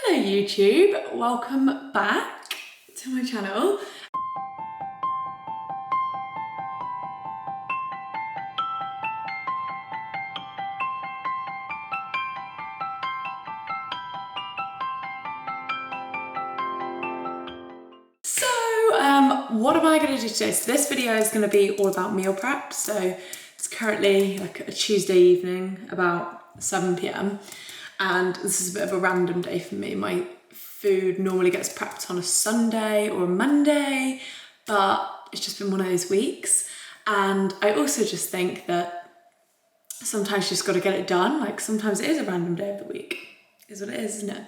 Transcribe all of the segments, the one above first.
Hello YouTube, welcome back to my channel. So what am I going to do today? So this video is going to be all about meal prep. So it's currently like a Tuesday evening, about 7 p.m. and this is a bit of a random day for me. My food normally gets prepped on a Sunday or a Monday, but it's just been one of those weeks. And I also just think that sometimes you just got to get it done. Like sometimes it is a random day of the week, is what it is, isn't it?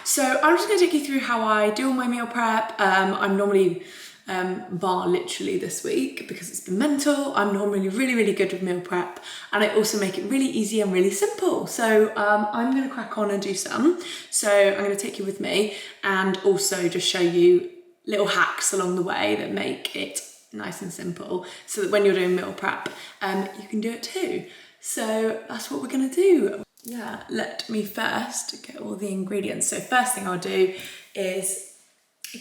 So I'm just going to take you through how I do all my meal prep. I'm normally, bar literally this week because it's been mental, I'm normally really good with meal prep, and I also make it really easy and really simple. So I'm going to crack on and do some. So I'm going to take you with me and also just show you little hacks along the way that make it nice and simple so that when you're doing meal prep, you can do it too. So that's what we're going to do. Yeah, let me first get all the ingredients. So first thing I'll do is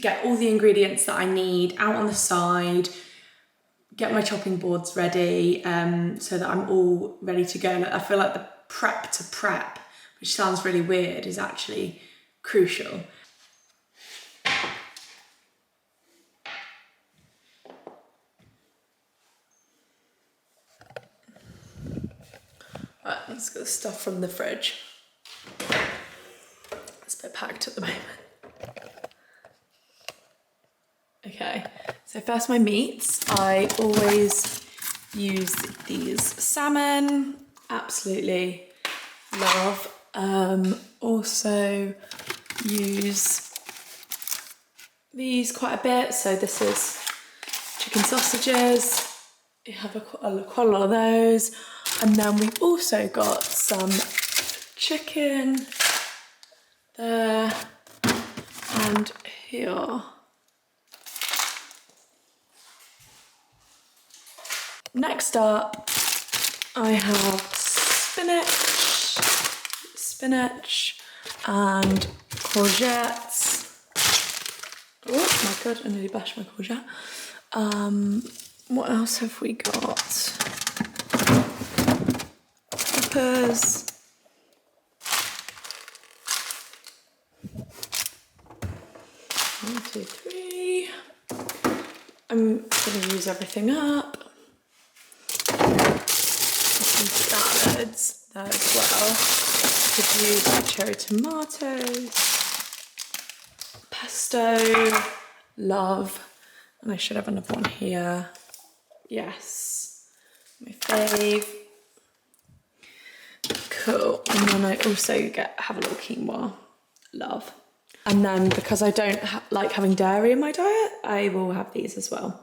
get all the ingredients that I need out on the side, get my chopping boards ready so that I'm all ready to go. I feel like the prep to prep, which sounds really weird, is actually crucial. Right, let's get the stuff from the fridge. It's a bit packed at the moment. Okay, so first my meats. I always use these salmon, absolutely love. Also use these quite a bit. So this is chicken sausages. We have quite a lot of those. And then we've also got some chicken there and here. Next up, I have spinach and courgettes. Oh my god, I nearly bashed my courgette. What else have we got? Peppers. One, two, three. I'm gonna use everything up. Some salads there as well. Could use like cherry tomatoes, pesto, love, and I should have another one here. Yes, my fave. Cool. And then I also have a little quinoa, love. And then because I don't like having dairy in my diet, I will have these as well.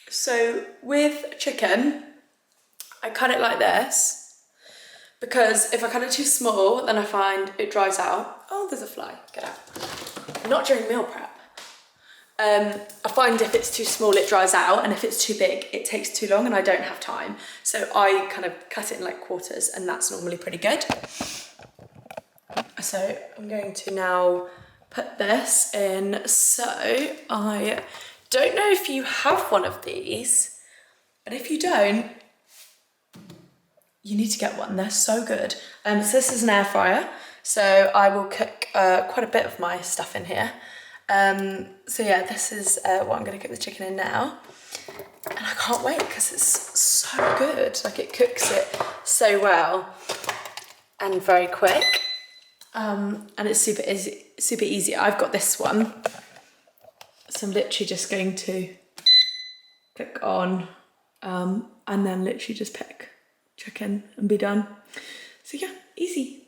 So with chicken, I cut it like this because if I cut it too small, then I find it dries out. Oh, there's a fly, get out. Not during meal prep. I find if it's too small, it dries out, and if it's too big, it takes too long and I don't have time. So I kind of cut it in like quarters, and that's normally pretty good. So I'm going to now put this in. So I don't know if you have one of these, but if you don't, you need to get one. They're so good. So this is an air fryer, so I will cook quite a bit of my stuff in here. So yeah, this is what I'm going to cook the chicken in now, and I can't wait because it's so good. Like it cooks it so well and very quick, and it's super easy. I've got this one, so I'm literally just going to click on and then literally just pick chicken and be done. So yeah, easy.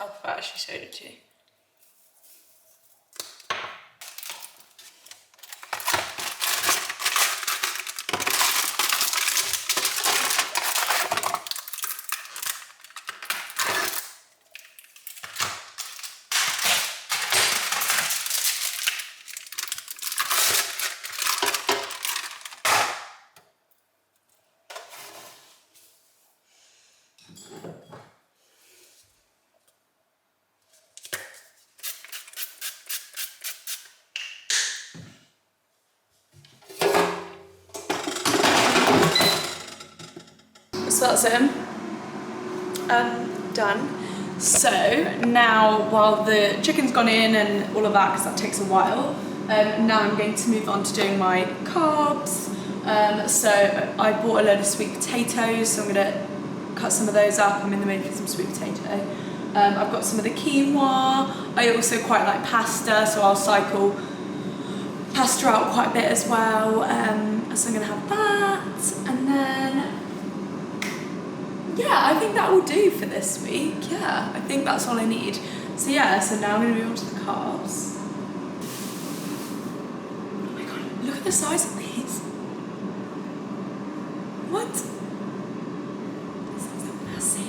I'll prefer actually showed it to you. So that's it, done. So now, while the chicken's gone in and all of that, because that takes a while, now I'm going to move on to doing my carbs. So I bought a load of sweet potatoes, so I'm gonna cut some of those up. I'm in the mood for some sweet potato. I've got some of the quinoa. I also quite like pasta, so I'll cycle pasta out quite a bit as well. So I'm gonna have that, and then yeah, I think that will do for this week. Yeah, I think that's all I need. So yeah, so now I'm gonna move on to the carbs. Oh my god, look at the size of these. What? This is so messy.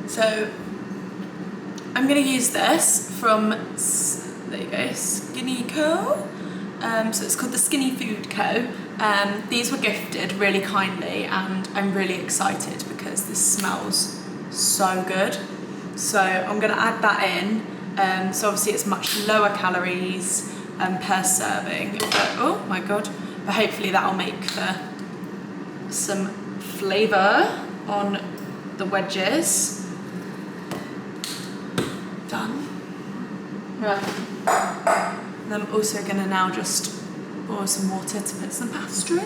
So I'm going to use this from, there you go, Skinny Co. So it's called the Skinny Food Co. These were gifted really kindly, and I'm really excited because this smells so good. So I'm going to add that in. So obviously it's much lower calories per serving, but oh my god, but hopefully that'll make for some flavour on the wedges. Done. Right. And I'm also going to now just pour some water to put some pasta in.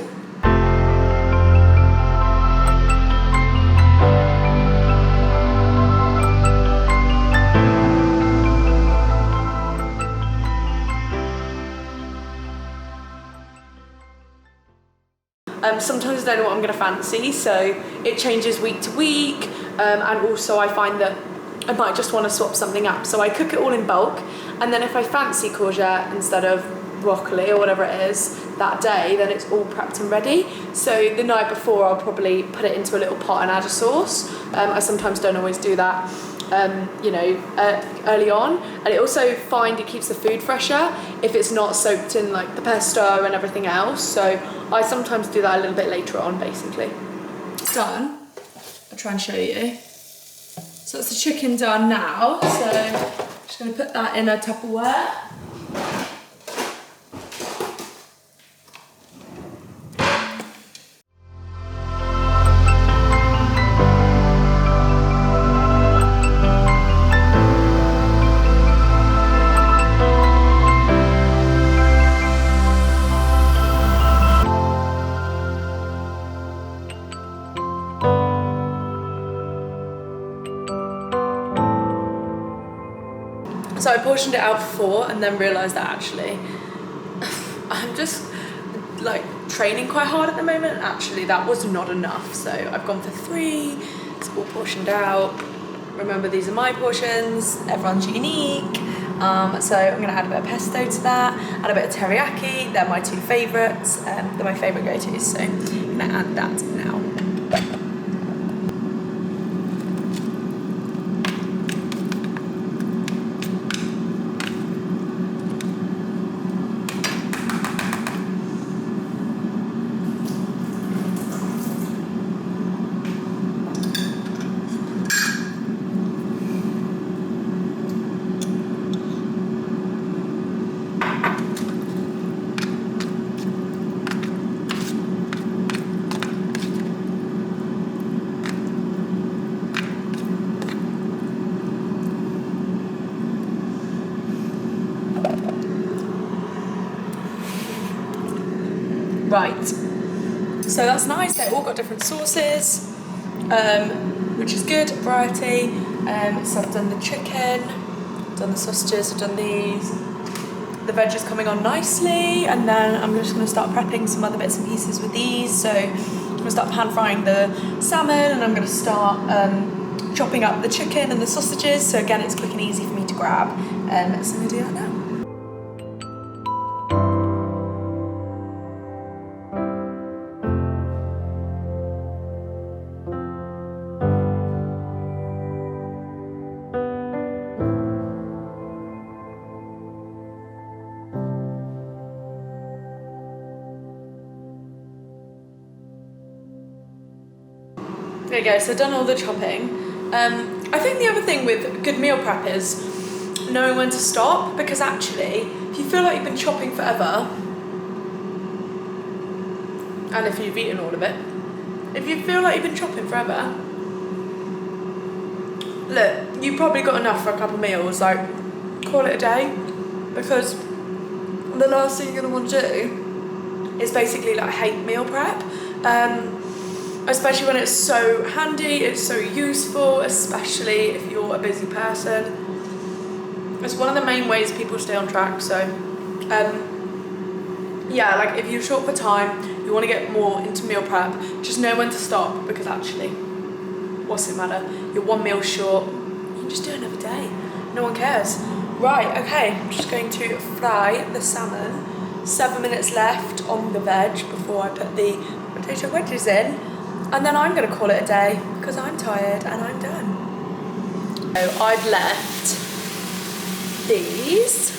Sometimes I don't know what I'm going to fancy, so it changes week to week, and also I find that I might just want to swap something up. So I cook it all in bulk, and then if I fancy courgette instead of broccoli or whatever it is that day, then it's all prepped and ready. So the night before I'll probably put it into a little pot and add a sauce. I sometimes don't always do that, early on, and I also find it keeps the food fresher if it's not soaked in like the pesto and everything else. So I sometimes do that a little bit later on, basically. Done. I'll try and show you. So that's the chicken done now. So I'm just going to put that in a Tupperware. So I portioned it out for 4 and then realised that actually I'm just like training quite hard at the moment. Actually that was not enough, so I've gone for 3. It's all portioned out. Remember, these are my portions, everyone's unique. So I'm going to add a bit of pesto to that, add a bit of teriyaki. They're my 2 favourites. They're my favourite go-tos, so I'm going to add that now. Right, so that's nice. They've all got different sauces, which is good, variety. So I've done the chicken, done the sausages, I've done these. The veg is coming on nicely, and then I'm just going to start prepping some other bits and pieces with these. So I'm going to start pan frying the salmon, and I'm going to start chopping up the chicken and the sausages. So again, it's quick and easy for me to grab. So I'm going to do that now. There you go, so I've done all the chopping. I think the other thing with good meal prep is knowing when to stop, because actually, if you feel like you've been chopping forever, and if you've eaten all of it, if you feel like you've been chopping forever, look, you've probably got enough for a couple of meals, like, call it a day, because the last thing you're gonna want to do is basically like hate meal prep. Especially when it's so handy, it's so useful, especially if you're a busy person. It's one of the main ways people stay on track, so yeah, like if you're short for time, you want to get more into meal prep, just know when to stop, because actually, what's it matter? You're one meal short, you can just do another day, no one cares. Right, okay, I'm just going to fry the salmon. 7 minutes left on the veg before I put the potato wedges in. And then I'm going to call it a day, because I'm tired and I'm done. So I've left these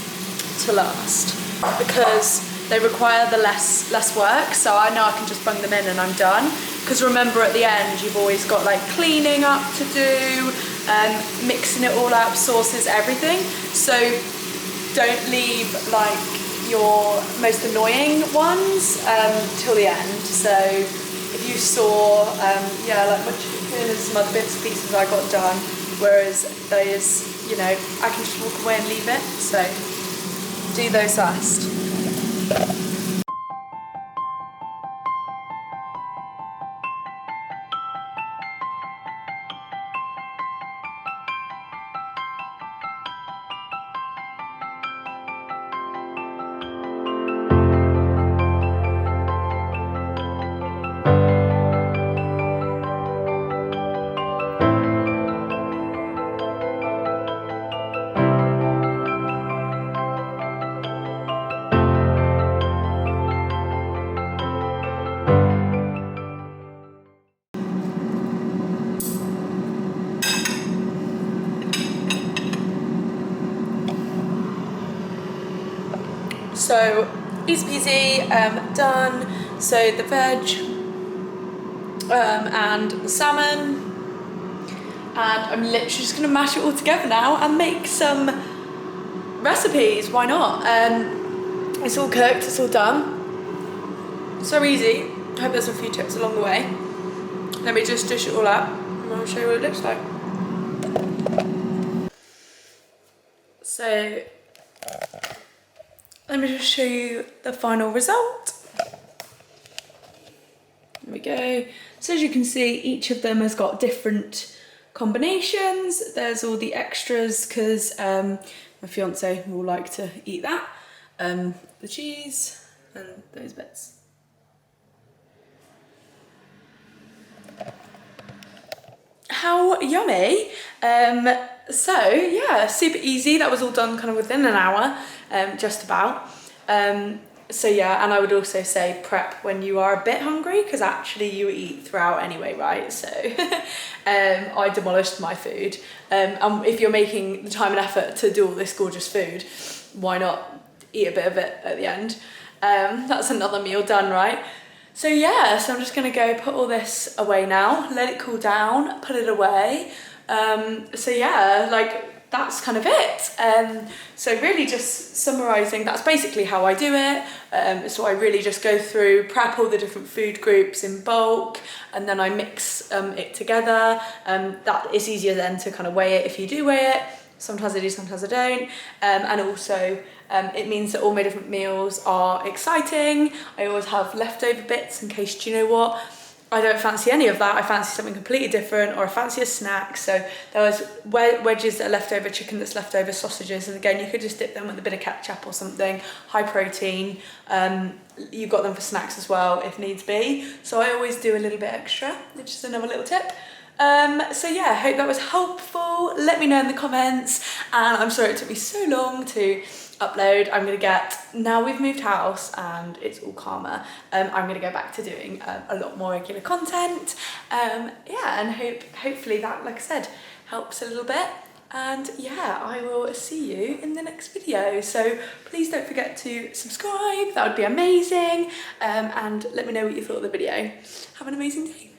to last, because they require the less work, so I know I can just bung them in and I'm done. Because remember, at the end you've always got like cleaning up to do, mixing it all up, sauces, everything. So don't leave like your most annoying ones till the end. So if you saw, yeah, like my chicken and some other bits and pieces I got done, whereas those, you know, I can just walk away and leave it, so do those last. So easy peasy, done. So the veg and the salmon, and I'm literally just gonna mash it all together now and make some recipes. Why not? It's all cooked, it's all done. So easy. I hope there's a few tips along the way. Let me just dish it all up and I'll show you what it looks like. So let me just show you the final result. There we go. So as you can see, each of them has got different combinations. There's all the extras, because my fiance will like to eat that. The cheese and those bits. How yummy. So yeah, super easy. That was all done kind of within an hour, just about. So yeah, and I would also say prep when you are a bit hungry, because actually you eat throughout anyway, right? So I demolished my food. And if you're making the time and effort to do all this gorgeous food, why not eat a bit of it at the end? That's another meal done, right? So yeah, so I'm just gonna go put all this away now, let it cool down, put it away. So yeah, like that's kind of it. So really just summarising, that's basically how I do it. So I really just go through, prep all the different food groups in bulk, and then I mix it together. That is easier then to kind of weigh it if you do weigh it. Sometimes I do, sometimes I don't. And also it means that all my different meals are exciting. I always have leftover bits in case, do you know what? I don't fancy any of that. I fancy something completely different, or I fancy a snack. So there was wedges that are leftover, chicken that's leftover, sausages, and again, you could just dip them with a bit of ketchup or something, high protein. You've got them for snacks as well if needs be. So I always do a little bit extra, which is another little tip. So yeah, I hope that was helpful. Let me know in the comments, and I'm sorry it took me so long to upload. I'm gonna get, now we've moved house and it's all calmer, I'm gonna go back to doing a lot more regular content. Yeah, and hopefully that, like I said, helps a little bit. And yeah, I will see you in the next video. So please don't forget to subscribe, that would be amazing. And let me know what you thought of the video. Have an amazing day.